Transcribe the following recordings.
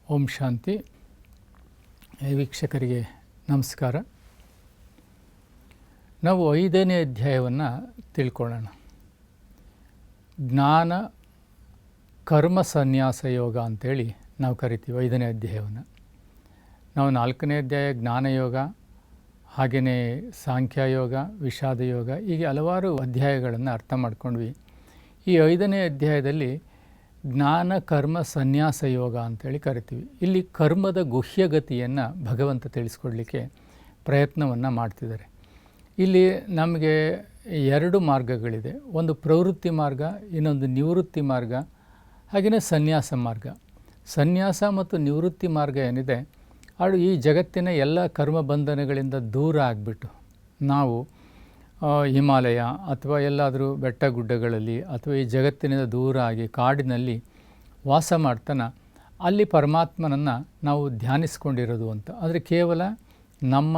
ಓಂ ಶಾಂತಿ. ವೀಕ್ಷಕರಿಗೆ ನಮಸ್ಕಾರ. ನಾವು 5ನೇ ಅಧ್ಯಾಯವನ್ನು ತಿಳ್ಕೊಳ್ಳೋಣ. ಜ್ಞಾನ ಕರ್ಮ ಸನ್ಯಾಸ ಯೋಗ ಅಂಥೇಳಿ ನಾವು ಕರಿತೀವಿ 5ನೇ ಅಧ್ಯಾಯವನ್ನು. ನಾವು 4ನೇ ಅಧ್ಯಾಯ ಜ್ಞಾನಯೋಗ, ಹಾಗೆಯೇ ಸಾಂಖ್ಯಯೋಗ, ವಿಷಾದ ಯೋಗ, ಹೀಗೆ ಹಲವಾರು ಅಧ್ಯಾಯಗಳನ್ನು ಅರ್ಥ ಮಾಡ್ಕೊಂಡ್ವಿ. ಈ 5ನೇ ಅಧ್ಯಾಯದಲ್ಲಿ ಜ್ಞಾನ ಕರ್ಮ ಸನ್ಯಾಸ ಯೋಗ ಅಂಥೇಳಿ ಕರಿತೀವಿ. ಇಲ್ಲಿ ಕರ್ಮದ ಗುಹ್ಯಗತಿಯನ್ನು ಭಗವಂತ ತಿಳಿಸ್ಕೊಡ್ಲಿಕ್ಕೆ ಪ್ರಯತ್ನವನ್ನು ಮಾಡ್ತಿದ್ದಾರೆ. ಇಲ್ಲಿ ನಮಗೆ 2 ಮಾರ್ಗಗಳಿದೆ. ಒಂದು ಪ್ರವೃತ್ತಿ ಮಾರ್ಗ, ಇನ್ನೊಂದು ನಿವೃತ್ತಿ ಮಾರ್ಗ, ಹಾಗೆಯೇ ಸನ್ಯಾಸ ಮಾರ್ಗ. ಸನ್ಯಾಸ ಮತ್ತು ನಿವೃತ್ತಿ ಮಾರ್ಗ ಏನಿದೆ ಅದು ಈ ಜಗತ್ತಿನ ಎಲ್ಲ ಕರ್ಮಬಂಧನಗಳಿಂದ ದೂರ ಆಗಿಬಿಟ್ಟು ನಾವು ಹಿಮಾಲಯ ಅಥವಾ ಎಲ್ಲಾದರೂ ಬೆಟ್ಟ ಗುಡ್ಡಗಳಲ್ಲಿ ಅಥವಾ ಈ ಜಗತ್ತಿನಿಂದ ದೂರ ಆಗಿ ಕಾಡಿನಲ್ಲಿ ವಾಸ ಮಾಡ್ತಾನೆ ಅಲ್ಲಿ ಪರಮಾತ್ಮನನ್ನು ನಾವು ಧ್ಯಾನಿಸ್ಕೊಂಡಿರೋದು ಅಂತ. ಅಂದರೆ ಕೇವಲ ನಮ್ಮ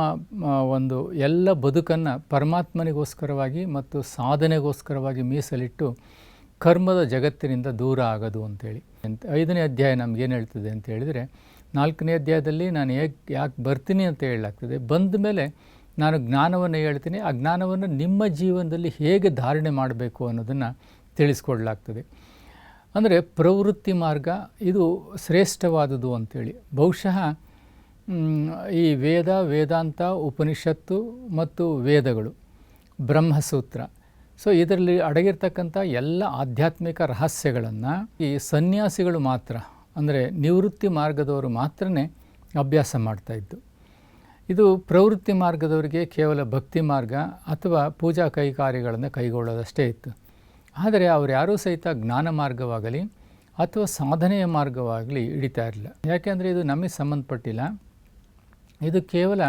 ಒಂದು ಎಲ್ಲ ಬದುಕನ್ನು ಪರಮಾತ್ಮನಿಗೋಸ್ಕರವಾಗಿ ಮತ್ತು ಸಾಧನೆಗೋಸ್ಕರವಾಗಿ ಮೀಸಲಿಟ್ಟು ಕರ್ಮದ ಜಗತ್ತಿನಿಂದ ದೂರ ಆಗೋದು ಅಂಥೇಳಿ. 5ನೇ ಅಧ್ಯಾಯ ನಮಗೇನು ಹೇಳ್ತದೆ ಅಂತ ಹೇಳಿದರೆ, 4ನೇ ಅಧ್ಯಾಯದಲ್ಲಿ ನಾನು ಯಾಕೆ ಬರ್ತೀನಿ ಅಂತ ಹೇಳಲಾಗ್ತದೆ. ಬಂದ ಮೇಲೆ ನಾನು ಜ್ಞಾನವನ್ನು ಹೇಳ್ತೀನಿ, ಆ ಜ್ಞಾನವನ್ನು ನಿಮ್ಮ ಜೀವನದಲ್ಲಿ ಹೇಗೆ ಧಾರಣೆ ಮಾಡಬೇಕು ಅನ್ನೋದನ್ನು ತಿಳಿಸ್ಕೊಡ್ಲಾಗ್ತದೆ. ಅಂದರೆ ಪ್ರವೃತ್ತಿ ಮಾರ್ಗ ಇದು ಶ್ರೇಷ್ಠವಾದುದು ಅಂಥೇಳಿ. ಬಹುಶಃ ಈ ವೇದಾಂತ, ಉಪನಿಷತ್ತು ಮತ್ತು ವೇದಗಳು, ಬ್ರಹ್ಮಸೂತ್ರ, ಇದರಲ್ಲಿ ಅಡಗಿರ್ತಕ್ಕಂಥ ಎಲ್ಲ ಆಧ್ಯಾತ್ಮಿಕ ರಹಸ್ಯಗಳನ್ನು ಈ ಸನ್ಯಾಸಿಗಳು ಮಾತ್ರ, ಅಂದರೆ ನಿವೃತ್ತಿ ಮಾರ್ಗದವರು ಮಾತ್ರನೇ ಅಭ್ಯಾಸ ಮಾಡ್ತಾಯಿದ್ದು. ಇದು ಪ್ರವೃತ್ತಿ ಮಾರ್ಗದವರಿಗೆ ಕೇವಲ ಭಕ್ತಿ ಮಾರ್ಗ ಅಥವಾ ಪೂಜಾ ಕೈಕಾರ್ಯಗಳನ್ನು ಕೈಗೊಳ್ಳೋದಷ್ಟೇ ಇತ್ತು. ಆದರೆ ಅವರು ಯಾರೂ ಸಹಿತ ಜ್ಞಾನ ಮಾರ್ಗವಾಗಲಿ ಅಥವಾ ಸಾಧನೆಯ ಮಾರ್ಗವಾಗಲಿ ಹಿಡಿತಾ ಇರಲಿಲ್ಲ. ಯಾಕೆಂದರೆ ಇದು ನಮಗೆ ಸಂಬಂಧಪಟ್ಟಿಲ್ಲ, ಇದು ಕೇವಲ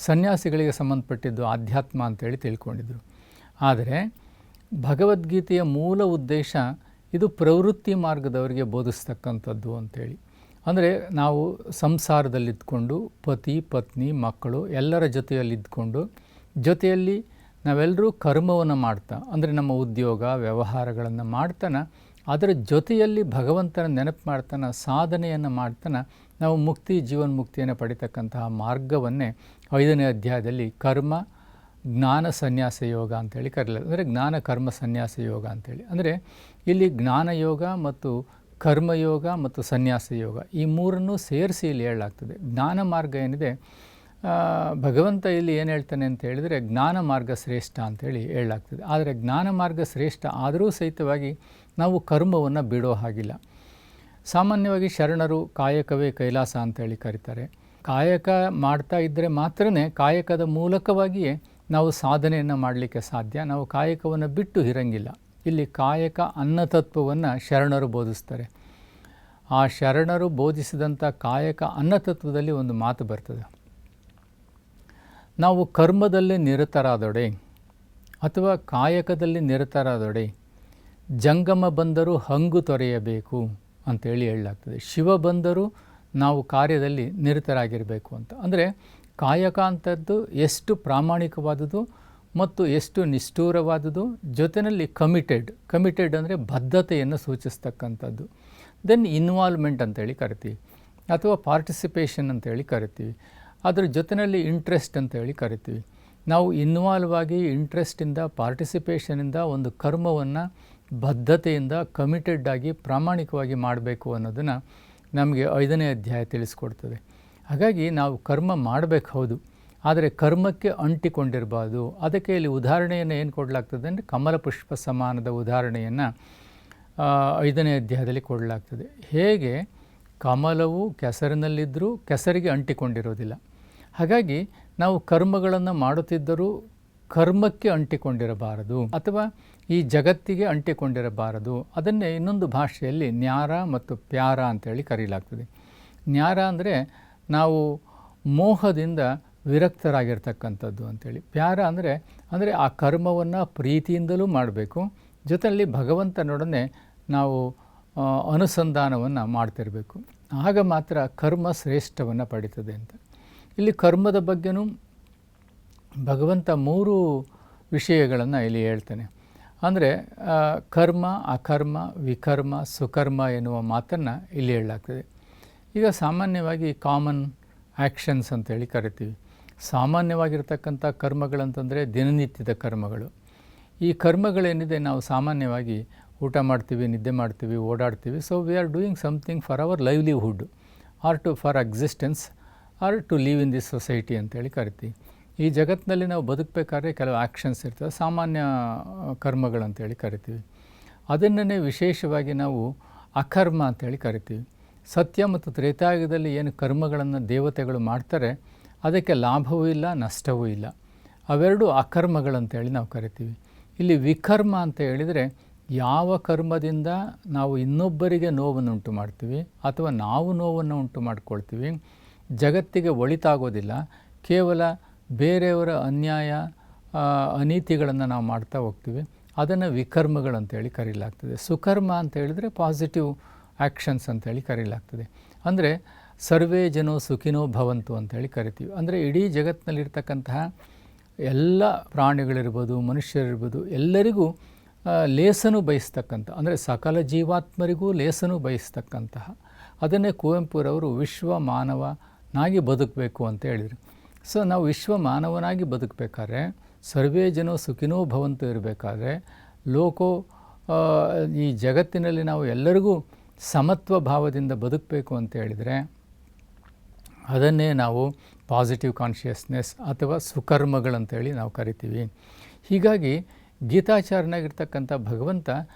ಸನ್ಯಾಸಿಗಳಿಗೆ ಸಂಬಂಧಪಟ್ಟಿದ್ದು, ಆಧ್ಯಾತ್ಮ ಅಂತೇಳಿ ತಿಳ್ಕೊಂಡಿದ್ರು. ಆದರೆ ಭಗವದ್ಗೀತೆಯ ಮೂಲ ಉದ್ದೇಶ ಇದು ಪ್ರವೃತ್ತಿ ಮಾರ್ಗದವರಿಗೆ ಬೋಧಿಸ್ತಕ್ಕಂಥದ್ದು ಅಂಥೇಳಿ. ಅಂದರೆ ನಾವು ಸಂಸಾರದಲ್ಲಿದ್ದುಕೊಂಡು ಪತಿ ಪತ್ನಿ ಮಕ್ಕಳು ಎಲ್ಲರ ಜೊತೆಯಲ್ಲಿದ್ದುಕೊಂಡು ಜೊತೆಯಲ್ಲಿ ನಾವೆಲ್ಲರೂ ಕರ್ಮವನ್ನು ಮಾಡ್ತಾ, ಅಂದರೆ ನಮ್ಮ ಉದ್ಯೋಗ ವ್ಯವಹಾರಗಳನ್ನು ಮಾಡ್ತಾನೆ, ಅದರ ಜೊತೆಯಲ್ಲಿ ಭಗವಂತನ ನೆನಪು ಮಾಡ್ತಾನೆ, ಸಾಧನೆಯನ್ನು ಮಾಡ್ತಾನೆ ನಾವು ಜೀವನ್ಮುಕ್ತಿಯನ್ನು ಪಡಿತಕ್ಕಂತಹ ಮಾರ್ಗವನ್ನೇ 5ನೇ ಅಧ್ಯಾಯದಲ್ಲಿ ಕರ್ಮ ಜ್ಞಾನ ಸನ್ಯಾಸ ಯೋಗ ಅಂಥೇಳಿ ಕರೆಯಲಾಗಿದೆ. ಅಂದರೆ ಜ್ಞಾನ ಕರ್ಮ ಸನ್ಯಾಸ ಯೋಗ ಅಂಥೇಳಿ. ಅಂದರೆ ಇಲ್ಲಿ ಜ್ಞಾನಯೋಗ ಮತ್ತು ಕರ್ಮಯೋಗ ಮತ್ತು ಸನ್ಯಾಸ ಯೋಗ ಈ ಮೂರನ್ನೂ ಸೇರಿಸಿ ಇಲ್ಲಿ ಹೇಳಲಾಗ್ತದೆ. ಜ್ಞಾನ ಮಾರ್ಗ ಏನಿದೆ, ಭಗವಂತ ಇಲ್ಲಿ ಏನು ಹೇಳ್ತಾನೆ ಅಂತ ಹೇಳಿದರೆ ಜ್ಞಾನ ಮಾರ್ಗ ಶ್ರೇಷ್ಠ ಅಂಥೇಳಿ ಹೇಳಲಾಗ್ತದೆ. ಆದರೆ ಜ್ಞಾನ ಮಾರ್ಗ ಶ್ರೇಷ್ಠ ಆದರೂ ಸಹಿತವಾಗಿ ನಾವು ಕರ್ಮವನ್ನು ಬಿಡೋ ಹಾಗಿಲ್ಲ. ಸಾಮಾನ್ಯವಾಗಿ ಶರಣರು ಕಾಯಕವೇ ಕೈಲಾಸ ಅಂಥೇಳಿ ಕರೀತಾರೆ. ಕಾಯಕ ಮಾಡ್ತಾ ಇದ್ದರೆ ಮಾತ್ರನೇ ಕಾಯಕದ ಮೂಲಕವಾಗಿಯೇ ನಾವು ಸಾಧನೆಯನ್ನು ಮಾಡಲಿಕ್ಕೆ ಸಾಧ್ಯ. ನಾವು ಕಾಯಕವನ್ನು ಬಿಟ್ಟು ಇರಂಗಿಲ್ಲ. ಇಲ್ಲಿ ಕಾಯಕ ಅನ್ನತತ್ವವನ್ನು ಶರಣರು ಬೋಧಿಸ್ತಾರೆ. ಆ ಶರಣರು ಬೋಧಿಸಿದಂಥ ಕಾಯಕ ಅನ್ನತತ್ವದಲ್ಲಿ ಒಂದು ಮಾತು ಬರ್ತದೆ, ನಾವು ಕರ್ಮದಲ್ಲಿ ನಿರತರಾದೊಡೆ ಅಥವಾ ಕಾಯಕದಲ್ಲಿ ನಿರತರಾದೊಡೆ ಜಂಗಮ ಬಂದರೂ ಹಂಗು ತೊರೆಯಬೇಕು ಅಂತೇಳಿ ಹೇಳಲಾಗ್ತದೆ. ಶಿವ ಬಂದರೂ ನಾವು ಕಾರ್ಯದಲ್ಲಿ ನಿರತರಾಗಿರಬೇಕು ಅಂತ. ಅಂದರೆ ಕಾಯಕ ಅಂಥದ್ದು ಎಷ್ಟು ಪ್ರಾಮಾಣಿಕವಾದುದು ಮತ್ತು ಎಷ್ಟು ನಿಷ್ಠೂರವಾದುದು, ಜೊತೆಯಲ್ಲಿ ಕಮಿಟೆಡ್ ಅಂದರೆ ಬದ್ಧತೆಯನ್ನು ಸೂಚಿಸ್ತಕ್ಕಂಥದ್ದು. ದೆನ್ ಇನ್ವಾಲ್ವ್ಮೆಂಟ್ ಅಂತೇಳಿ ಕರಿತೀವಿ ಅಥವಾ ಪಾರ್ಟಿಸಿಪೇಷನ್ ಅಂತೇಳಿ ಕರಿತೀವಿ. ಅದರ ಜೊತೆಯಲ್ಲಿ ಇಂಟ್ರೆಸ್ಟ್ ಅಂತೇಳಿ ಕರಿತೀವಿ. ನಾವು ಇನ್ವಾಲ್ವ್ ಆಗಿ ಇಂಟ್ರೆಸ್ಟಿಂದ ಪಾರ್ಟಿಸಿಪೇಷನಿಂದ ಒಂದು ಕರ್ಮವನ್ನು ಬದ್ಧತೆಯಿಂದ ಕಮಿಟೆಡ್ ಆಗಿ ಪ್ರಾಮಾಣಿಕವಾಗಿ ಮಾಡಬೇಕು ಅನ್ನೋದನ್ನು ನಮಗೆ 5ನೇ ಅಧ್ಯಾಯ ತಿಳಿಸ್ಕೊಡ್ತದೆ. ಹಾಗಾಗಿ ನಾವು ಕರ್ಮ ಮಾಡಬೇಕು, ಹೌದು, ಆದರೆ ಕರ್ಮಕ್ಕೆ ಅಂಟಿಕೊಂಡಿರಬಾರ್ದು. ಅದಕ್ಕೆ ಇಲ್ಲಿ ಉದಾಹರಣೆಯನ್ನು ಏನು ಕೊಡಲಾಗ್ತದೆ ಅಂದರೆ ಕಮಲ ಪುಷ್ಪ ಸಮಾನದ ಉದಾಹರಣೆಯನ್ನು 5ನೇ ಅಧ್ಯಾಯದಲ್ಲಿ ಕೊಡಲಾಗ್ತದೆ. ಹೇಗೆ ಕಮಲವು ಕೆಸರಿನಲ್ಲಿದ್ದರೂ ಕೆಸರಿಗೆ ಅಂಟಿಕೊಂಡಿರೋದಿಲ್ಲ, ಹಾಗಾಗಿ ನಾವು ಕರ್ಮಗಳನ್ನು ಮಾಡುತ್ತಿದ್ದರೂ ಕರ್ಮಕ್ಕೆ ಅಂಟಿಕೊಂಡಿರಬಾರದು ಅಥವಾ ಈ ಜಗತ್ತಿಗೆ ಅಂಟಿಕೊಂಡಿರಬಾರದು. ಅದನ್ನೇ ಇನ್ನೊಂದು ಭಾಷೆಯಲ್ಲಿ ನ್ಯಾರ ಮತ್ತು ಪ್ಯಾರ ಅಂತೇಳಿ ಕರೀಲಾಗ್ತದೆ. ನ್ಯಾರ ಅಂದರೆ ನಾವು ಮೋಹದಿಂದ ವಿರಕ್ತರಾಗಿರ್ತಕ್ಕಂಥದ್ದು ಅಂಥೇಳಿ. ಪ್ಯಾರ ಅಂದರೆ ಆ ಕರ್ಮವನ್ನು ಪ್ರೀತಿಯಿಂದಲೂ ಮಾಡಬೇಕು, ಜೊತೆಯಲ್ಲಿ ಭಗವಂತನೊಡನೆ ನಾವು ಅನುಸಂಧಾನವನ್ನು ಮಾಡ್ತಿರಬೇಕು. ಆಗ ಮಾತ್ರ ಕರ್ಮ ಶ್ರೇಷ್ಠವನ್ನು ಪಡೀತದೆ ಅಂತ. ಇಲ್ಲಿ ಕರ್ಮದ ಬಗ್ಗೆನೂ ಭಗವಂತ 3 ವಿಷಯಗಳನ್ನು ಇಲ್ಲಿ ಹೇಳ್ತಾನೆ. ಅಂದರೆ ಕರ್ಮ, ಅಕರ್ಮ, ವಿಕರ್ಮ, ಸುಕರ್ಮ ಎನ್ನುವ ಮಾತನ್ನು ಇಲ್ಲಿ ಹೇಳಲಾಗ್ತದೆ. ಈಗ ಸಾಮಾನ್ಯವಾಗಿ ಕಾಮನ್ ಆ್ಯಕ್ಷನ್ಸ್ ಅಂತೇಳಿ ಕರಿತೀವಿ. ಸಾಮಾನ್ಯವಾಗಿರ್ತಕ್ಕಂಥ ಕರ್ಮಗಳಂತಂದರೆ ದಿನನಿತ್ಯದ ಕರ್ಮಗಳು. ಈ ಕರ್ಮಗಳೇನಿದೆ ನಾವು ಸಾಮಾನ್ಯವಾಗಿ ಊಟ ಮಾಡ್ತೀವಿ, ನಿದ್ದೆ ಮಾಡ್ತೀವಿ, ಓಡಾಡ್ತೀವಿ. So we are doing something for our livelihood for existence or to live in this society ಅಂತೇಳಿ ಕರಿತೀವಿ. ಈ ಜಗತ್ತಿನಲ್ಲಿ ನಾವು ಬದುಕಬೇಕಾದ್ರೆ ಕೆಲವು ಆ್ಯಕ್ಷನ್ಸ್ ಇರ್ತವೆ, ಸಾಮಾನ್ಯ ಕರ್ಮಗಳಂತೇಳಿ ಕರಿತೀವಿ. ಅದನ್ನೇ ವಿಶೇಷವಾಗಿ ನಾವು ಅಕರ್ಮ ಅಂತೇಳಿ ಕರಿತೀವಿ. ಸತ್ಯ ಮತ್ತು ತ್ರೇತಾಯುಗದಲ್ಲಿ ಏನು ಕರ್ಮಗಳನ್ನು ದೇವತೆಗಳು ಮಾಡ್ತಾರೆ ಅದಕ್ಕೆ ಲಾಭವೂ ಇಲ್ಲ, ನಷ್ಟವೂ ಇಲ್ಲ. ಅವೆರಡು ಅಕರ್ಮಗಳಂತೇಳಿ ನಾವು ಕರಿತೀವಿ. ಇಲ್ಲಿ ವಿಕರ್ಮ ಅಂತ ಹೇಳಿದರೆ ಯಾವ ಕರ್ಮದಿಂದ ನಾವು ಇನ್ನೊಬ್ಬರಿಗೆ ನೋವನ್ನು ಉಂಟು ಮಾಡ್ತೀವಿ ಅಥವಾ ನಾವು ನೋವನ್ನು ಉಂಟು ಮಾಡ್ಕೊಳ್ತೀವಿ, ಜಗತ್ತಿಗೆ ಒಳಿತಾಗೋದಿಲ್ಲ, ಕೇವಲ ಬೇರೆಯವರ ಅನ್ಯಾಯ ಅನೀತಿಗಳನ್ನು ನಾವು ಮಾಡ್ತಾ ಹೋಗ್ತೀವಿ, ಅದನ್ನು ವಿಕರ್ಮಗಳಂತೇಳಿ ಕರೀಲಾಗ್ತದೆ. ಸುಕರ್ಮ ಅಂತ ಹೇಳಿದರೆ ಪಾಸಿಟಿವ್ ಆ್ಯಕ್ಷನ್ಸ್ ಅಂತೇಳಿ ಕರೀಲಾಗ್ತದೆ. ಅಂದರೆ ಸರ್ವೇ ಜನೋ ಸುಖಿನೋ ಭವಂತು ಅಂತೇಳಿ ಕರಿತೀವಿ. ಅಂದರೆ ಇಡೀ ಜಗತ್ತಿನಲ್ಲಿರ್ತಕ್ಕಂತಹ ಎಲ್ಲ ಪ್ರಾಣಿಗಳಿರ್ಬೋದು, ಮನುಷ್ಯರಿರ್ಬೋದು, ಎಲ್ಲರಿಗೂ ಲೇಸನು ಬಯಸ್ತಕ್ಕಂಥ, ಅಂದರೆ ಸಕಲ ಜೀವಾತ್ಮರಿಗೂ ಲೇಸನು ಬಯಸ್ತಕ್ಕಂತಹ, ಅದನ್ನೇ ಕುವೆಂಪುರವರು ವಿಶ್ವ ಮಾನವನಾಗಿ ಬದುಕಬೇಕು ಅಂತ ಹೇಳಿದರು. ಸೊ ನಾವು ವಿಶ್ವ ಮಾನವನಾಗಿ ಬದುಕಬೇಕಾದ್ರೆ, ಸರ್ವೇ ಜನೋ ಸುಖಿನೋ ಭವಂತು ಇರಬೇಕಾದ್ರೆ, ಈ ಜಗತ್ತಿನಲ್ಲಿ ನಾವು ಎಲ್ಲರಿಗೂ ಸಮತ್ವ ಭಾವದಿಂದ ಬದುಕಬೇಕು ಅಂತ ಹೇಳಿದರೆ ಅದನ್ನೇ ನಾವು ಪಾಸಿಟಿವ್ ಕಾನ್ಷಿಯಸ್ನೆಸ್ ಅಥವಾ ಸುಕರ್ಮಗಳಂತೇಳಿ ನಾವು ಕರಿತೀವಿ. ಹೀಗಾಗಿ ಗೀತಾಚಾರ್ಯನಾಗಿರ್ತಕ್ಕಂಥ ಭಗವಂತ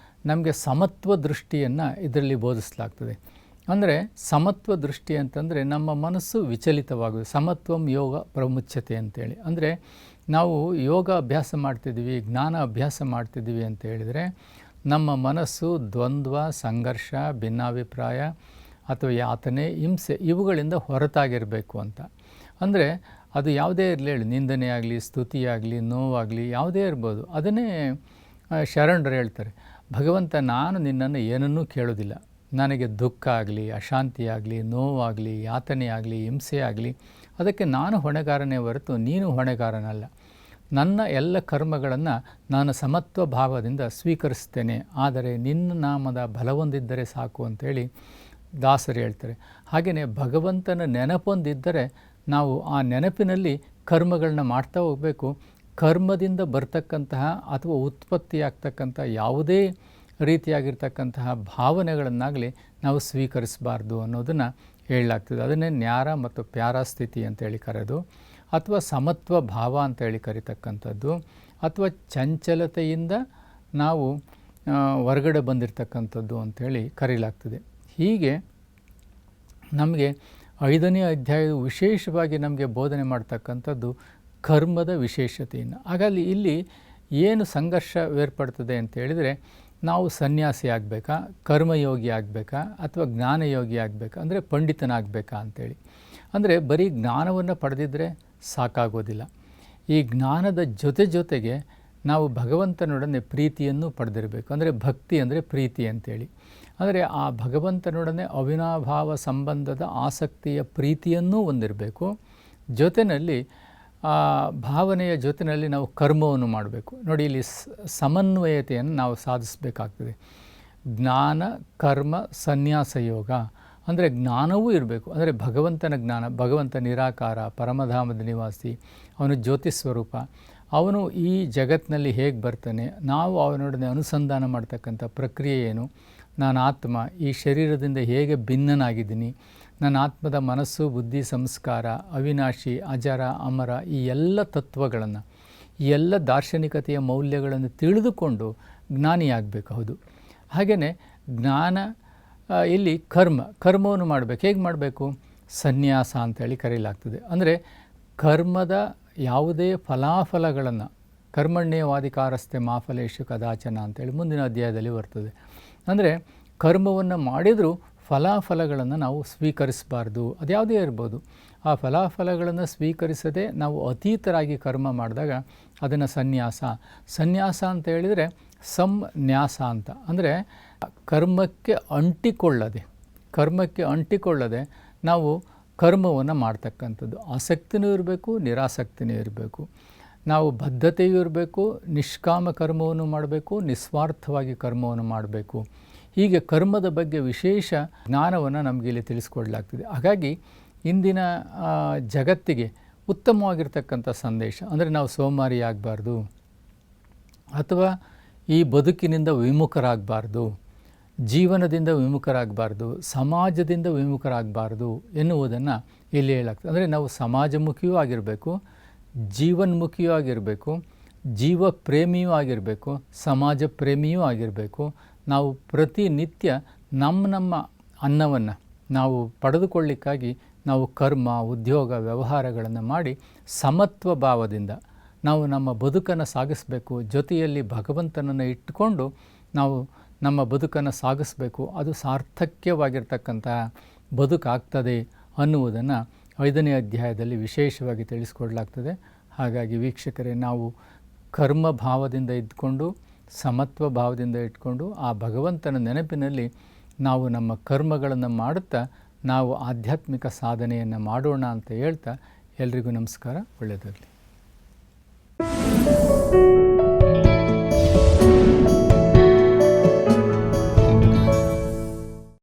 ನಮಗೆ ಸಮತ್ವ ದೃಷ್ಟಿಯನ್ನು ಇದರಲ್ಲಿ ಬೋಧಿಸಲಾಗ್ತದೆ. ಅಂದರೆ ಸಮತ್ವ ದೃಷ್ಟಿ ಅಂತಂದರೆ ನಮ್ಮ ಮನಸ್ಸು ವಿಚಲಿತವಾಗುವುದು. ಸಮತ್ವಂ ಯೋಗ ಪ್ರಮುಚ್ಯತೆ ಅಂತೇಳಿ. ಅಂದರೆ ನಾವು ಯೋಗ ಅಭ್ಯಾಸ ಮಾಡ್ತಿದ್ದೀವಿ, ಜ್ಞಾನ ಅಭ್ಯಾಸ ಮಾಡ್ತಿದ್ದೀವಿ ಅಂತ ಹೇಳಿದರೆ ನಮ್ಮ ಮನಸ್ಸು ದ್ವಂದ್ವ, ಸಂಘರ್ಷ, ಭಿನ್ನಾಭಿಪ್ರಾಯ ಅಥವಾ ಯಾತನೆ, ಹಿಂಸೆ ಇವುಗಳಿಂದ ಹೊರತಾಗಿರಬೇಕು ಅಂತ. ಅಂದರೆ ಅದು ಯಾವುದೇ ಇರಲಿ ಹೇಳಿ, ನಿಂದನೆ ಆಗಲಿ, ಸ್ತುತಿಯಾಗಲಿ, ನೋವಾಗಲಿ, ಯಾವುದೇ ಇರ್ಬೋದು. ಅದನ್ನೇ ಶರಣರು ಹೇಳ್ತಾರೆ, ಭಗವಂತ ನಾನು ನಿನ್ನನ್ನು ಏನನ್ನೂ ಕೇಳೋದಿಲ್ಲ, ನನಗೆ ದುಃಖ ಆಗಲಿ, ಅಶಾಂತಿ ಆಗಲಿ, ನೋವಾಗಲಿ, ಯಾತನೆ ಆಗಲಿ, ಹಿಂಸೆ ಆಗಲಿ, ಅದಕ್ಕೆ ನಾನು ಹೊಣೆಗಾರನೇ ಹೊರತು ನೀನು ಹೊಣೆಗಾರನಲ್ಲ. ನನ್ನ ಎಲ್ಲ ಕರ್ಮಗಳನ್ನು ನಾನು ಸಮತ್ವ ಭಾವದಿಂದ ಸ್ವೀಕರಿಸ್ತೇನೆ, ಆದರೆ ನಿನ್ನ ನಾಮದ ಬಲವೊಂದಿದ್ದರೆ ಸಾಕು ಅಂತೇಳಿ ದಾಸರು ಹೇಳ್ತಾರೆ. ಹಾಗೆಯೇ ಭಗವಂತನ ನೆನಪೊಂದಿದ್ದರೆ ನಾವು ಆ ನೆನಪಿನಲ್ಲಿ ಕರ್ಮಗಳನ್ನ ಮಾಡ್ತಾ ಹೋಗಬೇಕು. ಕರ್ಮದಿಂದ ಬರ್ತಕ್ಕಂತಹ ಅಥವಾ ಉತ್ಪತ್ತಿಯಾಗ್ತಕ್ಕಂಥ ಯಾವುದೇ ರೀತಿಯಾಗಿರ್ತಕ್ಕಂತಹ ಭಾವನೆಗಳನ್ನಾಗಲಿ ನಾವು ಸ್ವೀಕರಿಸಬಾರ್ದು ಅನ್ನೋದನ್ನು ಹೇಳಲಾಗ್ತದೆ. ಅದನ್ನೇ ನ್ಯಾರ ಮತ್ತು ಪ್ಯಾರ ಸ್ಥಿತಿ ಅಂತೇಳಿ ಕರೆದು, ಅಥವಾ ಸಮತ್ವ ಭಾವ ಅಂತೇಳಿ ಕರಿತಕ್ಕಂಥದ್ದು, ಅಥವಾ ಚಂಚಲತೆಯಿಂದ ನಾವು ಹೊರಗಡೆ ಬಂದಿರತಕ್ಕಂಥದ್ದು ಅಂಥೇಳಿ ಕರೀಲಾಗ್ತದೆ. ಹೀಗೆ ನಮಗೆ 5ನೇ ಅಧ್ಯಾಯವು ವಿಶೇಷವಾಗಿ ನಮಗೆ ಬೋಧನೆ ಮಾಡ್ತಕ್ಕಂಥದ್ದು ಕರ್ಮದ ವಿಶೇಷತೆಯನ್ನು. ಹಾಗಾಗಿ ಇಲ್ಲಿ ಏನು ಸಂಘರ್ಷ ಏರ್ಪಡ್ತದೆ ಅಂತ ಹೇಳಿದರೆ, ನಾವು ಸನ್ಯಾಸಿ ಆಗಬೇಕಾ, ಕರ್ಮಯೋಗಿ ಆಗಬೇಕಾ, ಅಥವಾ ಜ್ಞಾನಯೋಗಿ ಆಗಬೇಕಾ, ಅಂದರೆ ಪಂಡಿತನಾಗಬೇಕಾ ಅಂಥೇಳಿ. ಅಂದರೆ ಬರೀ ಜ್ಞಾನವನ್ನು ಪಡೆದಿದ್ದರೆ ಸಾಕಾಗೋದಿಲ್ಲ. ಈ ಜ್ಞಾನದ ಜೊತೆಗೆ ನಾವು ಭಗವಂತನೊಡನೆ ಪ್ರೀತಿಯನ್ನು ಪಡೆದಿರಬೇಕು. ಅಂದರೆ ಭಕ್ತಿ ಅಂದರೆ ಪ್ರೀತಿ ಅಂತೇಳಿ. ಅಂದರೆ ಆ ಭಗವಂತನೊಡನೆ ಅವಿನಾಭಾವ ಸಂಬಂಧದ ಆಸಕ್ತಿಯ ಪ್ರೀತಿಯನ್ನೂ ಹೊಂದಿರಬೇಕು. ಜೊತೆಯಲ್ಲಿ ಆ ಭಾವನೆಯ ಜೊತೆಯಲ್ಲಿ ನಾವು ಕರ್ಮವನ್ನು ಮಾಡಬೇಕು. ನೋಡಿ, ಇಲ್ಲಿ ಸಮನ್ವಯತೆಯನ್ನು ನಾವು ಸಾಧಿಸಬೇಕಾಗ್ತದೆ. ಜ್ಞಾನ ಕರ್ಮ ಸನ್ಯಾಸ ಯೋಗ ಅಂದರೆ ಜ್ಞಾನವೂ ಇರಬೇಕು. ಅಂದರೆ ಭಗವಂತನ ಜ್ಞಾನ, ಭಗವಂತ ನಿರಾಕಾರ, ಪರಮಧಾಮದ ನಿವಾಸಿ, ಅವನು ಜ್ಯೋತಿ ಸ್ವರೂಪ, ಅವನು ಈ ಜಗತ್ತಿನಲ್ಲಿ ಹೇಗೆ ಬರ್ತಾನೆ, ನಾವು ಅವನೊಡನೆ ಅನುಸಂಧಾನ ಮಾಡ್ತಕ್ಕಂಥ ಪ್ರಕ್ರಿಯೆ ಏನು, ನಾನು ಆತ್ಮ ಈ ಶರೀರದಿಂದ ಹೇಗೆ ಭಿನ್ನನಾಗಿದ್ದೀನಿ, ನನ್ನ ಆತ್ಮದ ಮನಸ್ಸು, ಬುದ್ಧಿ, ಸಂಸ್ಕಾರ, ಅವಿನಾಶಿ, ಅಜರ, ಅಮರ, ಈ ಎಲ್ಲ ತತ್ವಗಳನ್ನು, ಈ ಎಲ್ಲ ದಾರ್ಶನಿಕತೆಯ ಮೌಲ್ಯಗಳನ್ನು ತಿಳಿದುಕೊಂಡು ಜ್ಞಾನಿಯಾಗಬೇಕು. ಹೌದು. ಹಾಗೆಯೇ ಜ್ಞಾನ ಇಲ್ಲಿ ಕರ್ಮವನ್ನು ಮಾಡಬೇಕು. ಹೇಗೆ ಮಾಡಬೇಕು? ಸನ್ಯಾಸ ಅಂತೇಳಿ ಕರೆಯಲಾಗ್ತದೆ. ಅಂದರೆ ಕರ್ಮದ ಯಾವುದೇ ಫಲಾಫಲಗಳನ್ನು, ಕರ್ಮಣ್ಯೇವಾಧಿಕಾರಸ್ಥೆ ಮಾಫಲೇಶು ಕದಾಚನ ಅಂತೇಳಿ ಮುಂದಿನ ಅಧ್ಯಾಯದಲ್ಲಿ ಬರ್ತದೆ. ಅಂದರೆ ಕರ್ಮವನ್ನು ಮಾಡಿದರೂ ಫಲಾಫಲಗಳನ್ನು ನಾವು ಸ್ವೀಕರಿಸಬಾರ್ದು. ಅದ್ಯಾವುದೇ ಇರ್ಬೋದು. ಆ ಫಲಾಫಲಗಳನ್ನು ಸ್ವೀಕರಿಸದೆ ನಾವು ಅತೀತರಾಗಿ ಕರ್ಮ ಮಾಡಿದಾಗ ಅದನ್ನು ಸನ್ಯಾಸ ಅಂತ ಹೇಳಿದರೆ ಸಂನ್ಯಾಸ ಅಂತ. ಅಂದರೆ ಕರ್ಮಕ್ಕೆ ಅಂಟಿಕೊಳ್ಳದೆ ನಾವು ಕರ್ಮವನ್ನು ಮಾಡ್ತಕ್ಕಂಥದ್ದು. ಆಸಕ್ತಿನೂ ಇರಬೇಕು, ನಿರಾಸಕ್ತಿನೂ ಇರಬೇಕು. ನಾವು ಬದ್ಧತೆಯೂ ಇರಬೇಕು, ನಿಷ್ಕಾಮ ಕರ್ಮವನ್ನು ಮಾಡಬೇಕು, ನಿಸ್ವಾರ್ಥವಾಗಿ ಕರ್ಮವನ್ನು ಮಾಡಬೇಕು. ಹೀಗೆ ಕರ್ಮದ ಬಗ್ಗೆ ವಿಶೇಷ ಜ್ಞಾನವನ್ನು ನಮಗೆ ಇಲ್ಲಿ ತಿಳಿಸ್ಕೊಡ್ಲಾಗ್ತದೆ. ಹಾಗಾಗಿ ಇಂದಿನ ಜಗತ್ತಿಗೆ ಉತ್ತಮವಾಗಿರ್ತಕ್ಕಂಥ ಸಂದೇಶ ಅಂದರೆ ನಾವು ಸೋಮಾರಿ ಆಗಬಾರ್ದು, ಅಥವಾ ಈ ಬದುಕಿನಿಂದ ವಿಮುಖರಾಗಬಾರ್ದು, ಜೀವನದಿಂದ ವಿಮುಖರಾಗಬಾರ್ದು, ಸಮಾಜದಿಂದ ವಿಮುಖರಾಗಬಾರ್ದು ಎನ್ನುವುದನ್ನು ಇಲ್ಲಿ ಹೇಳಾಗ್ತದೆ. ಅಂದರೆ ನಾವು ಸಮಾಜಮುಖಿಯೂ ಆಗಿರಬೇಕು, ಜೀವನ್ಮುಖಿಯೂ ಆಗಿರಬೇಕು, ಜೀವ ಪ್ರೇಮಿಯೂ ಆಗಿರಬೇಕು, ಸಮಾಜ ಪ್ರೇಮಿಯೂ ಆಗಿರಬೇಕು. ನಾವು ಪ್ರತಿನಿತ್ಯ ನಮ್ಮ ಅನ್ನವನ್ನು ನಾವು ಪಡೆದುಕೊಳ್ಳಿಕ್ಕಾಗಿ ನಾವು ಕರ್ಮ, ಉದ್ಯೋಗ, ವ್ಯವಹಾರಗಳನ್ನು ಮಾಡಿ ಸಮತ್ವ ಭಾವದಿಂದ ನಾವು ನಮ್ಮ ಬದುಕನ್ನು ಸಾಗಿಸಬೇಕು. ಜೊತೆಯಲ್ಲಿ ಭಗವಂತನನ್ನು ಇಟ್ಟುಕೊಂಡು ನಾವು ನಮ್ಮ ಬದುಕನ್ನು ಸಾಗಿಸಬೇಕು. ಅದು ಸಾರ್ಥಕ್ಯವಾಗಿರ್ತಕ್ಕಂಥ ಬದುಕಾಗ್ತದೆ ಅನ್ನುವುದನ್ನು 5ನೇ ಅಧ್ಯಾಯದಲ್ಲಿ ವಿಶೇಷವಾಗಿ ತಿಳಿಸ್ಕೊಡ್ಲಾಗ್ತದೆ. ಹಾಗಾಗಿ ವೀಕ್ಷಕರೇ, ನಾವು ಕರ್ಮ ಭಾವದಿಂದ ಇದ್ಕೊಂಡು, ಸಮತ್ವ ಭಾವದಿಂದ ಇಟ್ಕೊಂಡು ಆ ಭಗವಂತನ ನೆನಪಿನಲ್ಲಿ ನಾವು ನಮ್ಮ ಕರ್ಮಗಳನ್ನು ಮಾಡುತ್ತಾ ನಾವು ಆಧ್ಯಾತ್ಮಿಕ ಸಾಧನೆಯನ್ನು ಮಾಡೋಣ ಅಂತ ಹೇಳ್ತಾ ಎಲ್ರಿಗೂ ನಮಸ್ಕಾರ. ಒಳ್ಳೆಯದಾಗಲಿ.